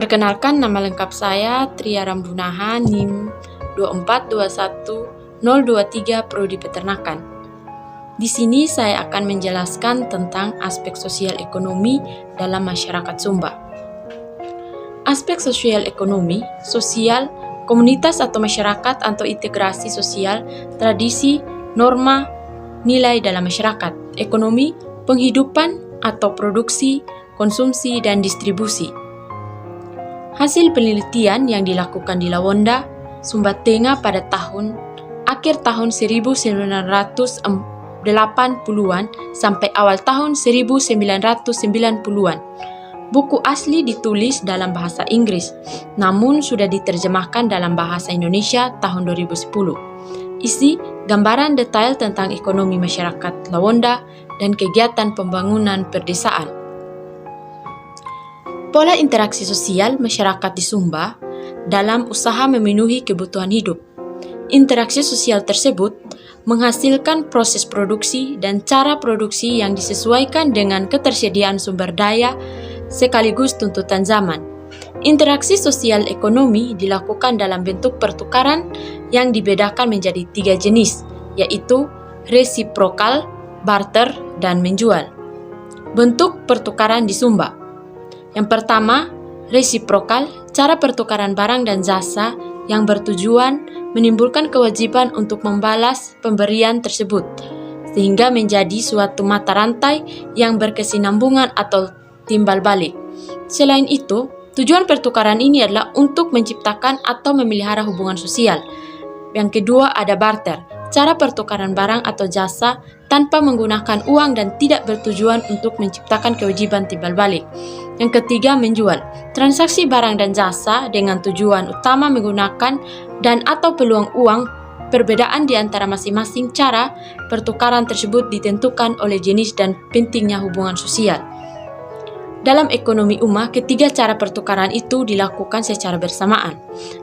Perkenalkan, nama lengkap saya Tria Rambunaha, NIM 2421023 Prodi Peternakan. Di sini saya akan menjelaskan tentang aspek sosial ekonomi dalam masyarakat Sumba. Aspek sosial ekonomi, sosial, komunitas atau masyarakat atau integrasi sosial, tradisi, norma, nilai dalam masyarakat, ekonomi, penghidupan atau produksi, konsumsi, dan distribusi. Hasil penelitian yang dilakukan di Lawonda, Sumba Tengah pada akhir tahun 1980-an sampai awal tahun 1990-an. Buku asli ditulis dalam bahasa Inggris, namun sudah diterjemahkan dalam bahasa Indonesia tahun 2010. Isi gambaran detail tentang ekonomi masyarakat Lawonda dan kegiatan pembangunan perdesaan. Pola interaksi sosial masyarakat di Sumba dalam usaha memenuhi kebutuhan hidup. Interaksi sosial tersebut menghasilkan proses produksi dan cara produksi yang disesuaikan dengan ketersediaan sumber daya sekaligus tuntutan zaman. Interaksi sosial ekonomi dilakukan dalam bentuk pertukaran yang dibedakan menjadi 3 jenis, yaitu resiprokal, barter, dan menjual. Bentuk pertukaran di Sumba. Yang pertama, resiprokal, cara pertukaran barang dan jasa yang bertujuan menimbulkan kewajiban untuk membalas pemberian tersebut, sehingga menjadi suatu mata rantai yang berkesinambungan atau timbal balik. Selain itu, tujuan pertukaran ini adalah untuk menciptakan atau memelihara hubungan sosial. Yang kedua ada barter, cara pertukaran barang atau jasa tanpa menggunakan uang dan tidak bertujuan untuk menciptakan kewajiban timbal balik. Yang ketiga, menjual, transaksi barang dan jasa dengan tujuan utama menggunakan dan atau peluang uang. Perbedaan di antara masing-masing cara pertukaran tersebut ditentukan oleh jenis dan pentingnya hubungan sosial. Dalam ekonomi ummah, ketiga cara pertukaran itu dilakukan secara bersamaan.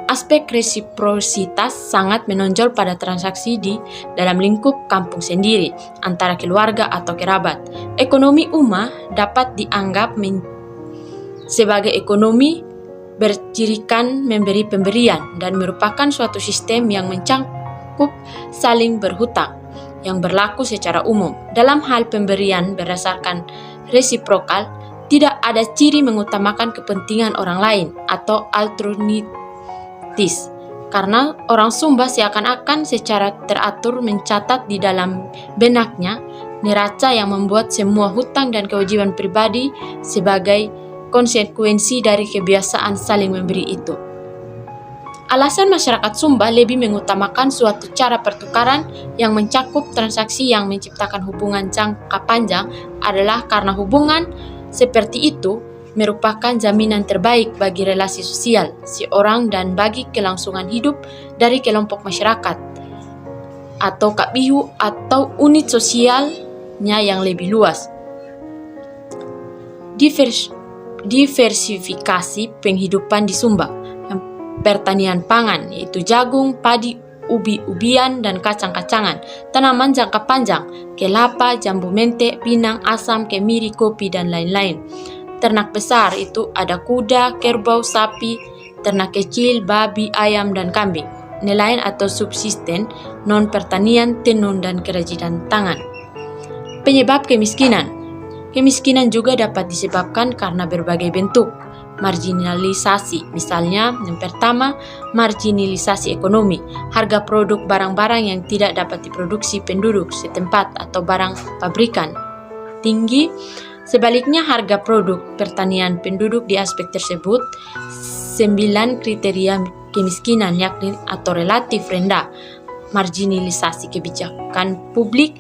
Aspek resiprositas sangat menonjol pada transaksi di dalam lingkup kampung sendiri, antara keluarga atau kerabat. Ekonomi ummah dapat dianggap sebagai ekonomi bercirikan memberi pemberian dan merupakan suatu sistem yang mencakup saling berhutang yang berlaku secara umum. Dalam hal pemberian berdasarkan resiprokal, tidak ada ciri mengutamakan kepentingan orang lain atau altruistis, karena orang Sumba seakan-akan secara teratur mencatat di dalam benaknya neraca yang membuat semua hutang dan kewajiban pribadi sebagai konsekuensi dari kebiasaan saling memberi itu. Alasan masyarakat Sumba lebih mengutamakan suatu cara pertukaran yang mencakup transaksi yang menciptakan hubungan jangka panjang adalah karena hubungan seperti itu merupakan jaminan terbaik bagi relasi sosial seorang dan bagi kelangsungan hidup dari kelompok masyarakat atau kabihu atau unit sosialnya yang lebih luas. Diversifikasi penghidupan di Sumba, pertanian pangan yaitu jagung, padi, ubi-ubian, dan kacang-kacangan, tanaman jangka panjang, kelapa, jambu mente, pinang, asam, kemiri, kopi, dan lain-lain. Ternak besar itu ada kuda, kerbau, sapi, ternak kecil, babi, ayam, dan kambing. Nelayan atau subsisten, non-pertanian, tenun, dan kerajinan tangan. Penyebab kemiskinan. Kemiskinan juga dapat disebabkan karena berbagai bentuk marginalisasi. Misalnya, yang pertama, marginalisasi ekonomi, harga produk barang-barang yang tidak dapat diproduksi penduduk setempat atau barang pabrikan tinggi. Sebaliknya, harga produk pertanian penduduk di aspek tersebut 9 kriteria kemiskinan, yakni atau relatif rendah, marginalisasi kebijakan publik,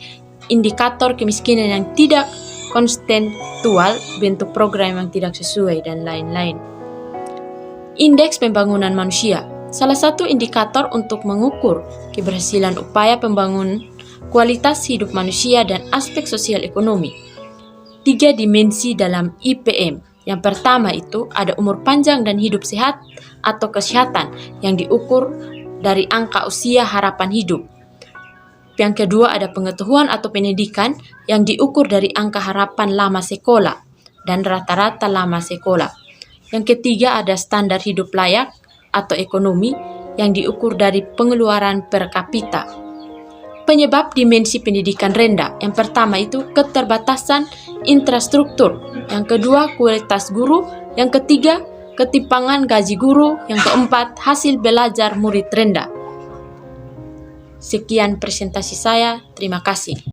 indikator kemiskinan yang tidak kontekstual, bentuk program yang tidak sesuai, dan lain-lain. Indeks pembangunan manusia, salah satu indikator untuk mengukur keberhasilan upaya pembangunan kualitas hidup manusia dan aspek sosial ekonomi. 3 dimensi dalam IPM. Yang pertama itu ada umur panjang dan hidup sehat atau kesehatan yang diukur dari angka usia harapan hidup. Yang kedua ada pengetahuan atau pendidikan yang diukur dari angka harapan lama sekolah dan rata-rata lama sekolah. Yang ketiga ada standar hidup layak atau ekonomi yang diukur dari pengeluaran per kapita. Penyebab dimensi pendidikan rendah, yang pertama itu keterbatasan infrastruktur, yang kedua kualitas guru, yang ketiga ketimpangan gaji guru, yang keempat hasil belajar murid rendah. Sekian presentasi saya, terima kasih.